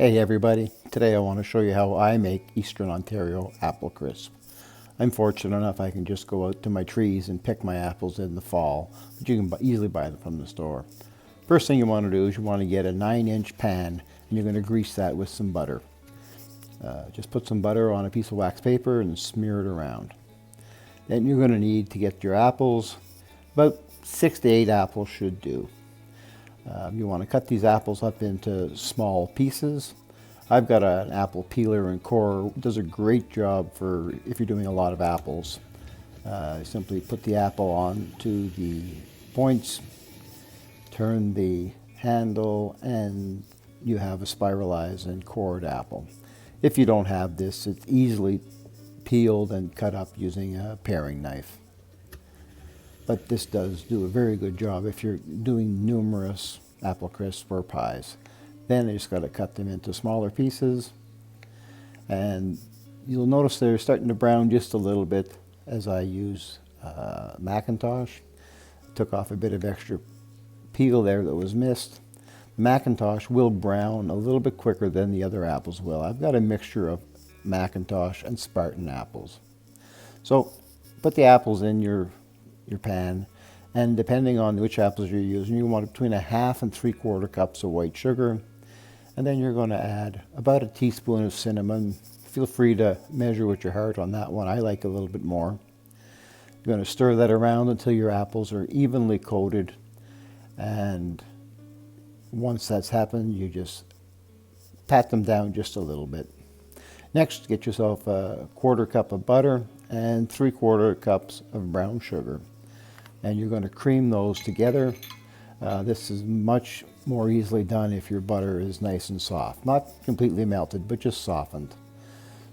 Hey everybody, today I want to show you how I make Eastern Ontario apple crisp. I'm fortunate enough I can just go out to my trees and pick my apples in the fall, but you can easily buy them from the store. First thing you want to do is you want to get a 9-inch pan and you're going to grease that with some butter. Just put some butter on a piece of wax paper and smear it around. Then you're going to need to get your apples, about 6 to 8 apples should do. You want to cut these apples up into small pieces. I've got an apple peeler and core. It does a great job for if you're doing a lot of apples. Simply put the apple onto the points, turn the handle, and you have a spiralized and cored apple. If you don't have this, it's easily peeled and cut up using a paring knife. But this does do a very good job if you're doing numerous apple crisps or pies. Then you just got to cut them into smaller pieces, and you'll notice they're starting to brown just a little bit as I use Macintosh. Took off a bit of extra peel there that was missed. Macintosh will brown a little bit quicker than the other apples will. I've got a mixture of Macintosh and Spartan apples. So put the apples in your pan, and depending on which apples you're using, you want between 1/2 and 3/4 cups of white sugar, and then you're going to add about a teaspoon of cinnamon. Feel free to measure with your heart on that one. I like a little bit more. You're going to stir that around until your apples are evenly coated, and once that's happened, you just pat them down just a little bit. Next, get yourself a 1/4 cup of butter and 3/4 cups of brown sugar. And you're going to cream those together. This is much more easily done if your butter is nice and soft. Not completely melted, but just softened.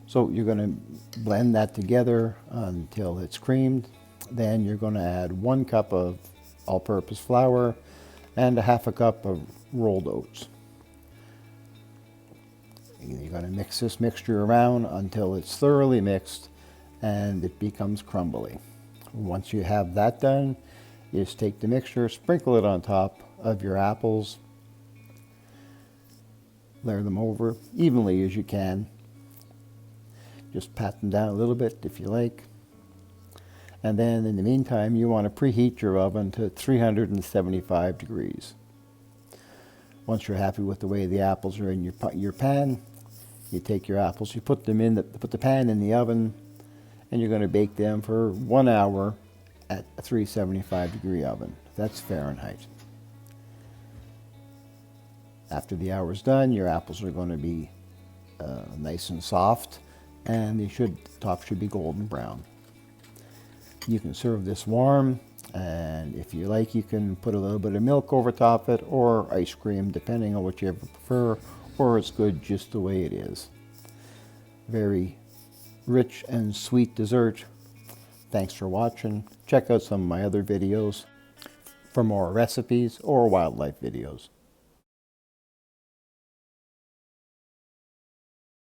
So you're going to blend that together until it's creamed. Then you're going to add 1 cup of all-purpose flour and 1/2 cup of rolled oats. You're going to mix this mixture around until it's thoroughly mixed and it becomes crumbly. Once you have that done, you just take the mixture, sprinkle it on top of your apples, layer them over evenly as you can. Just pat them down a little bit if you like. And then in the meantime, you want to preheat your oven to 375 degrees. Once you're happy with the way the apples are in your pan, you take your apples, you put the pan in the oven, and you're going to bake them for 1 hour at a 375 degree oven. That's Fahrenheit. After the hour's done, your apples are going to be nice and soft, and the top should be golden brown. You can serve this warm, and if you like, you can put a little bit of milk over top of it, or ice cream, depending on what you ever prefer, or it's good just the way it is. Very rich and sweet dessert. Thanks for watching. Check out some of my other videos for more recipes or wildlife videos.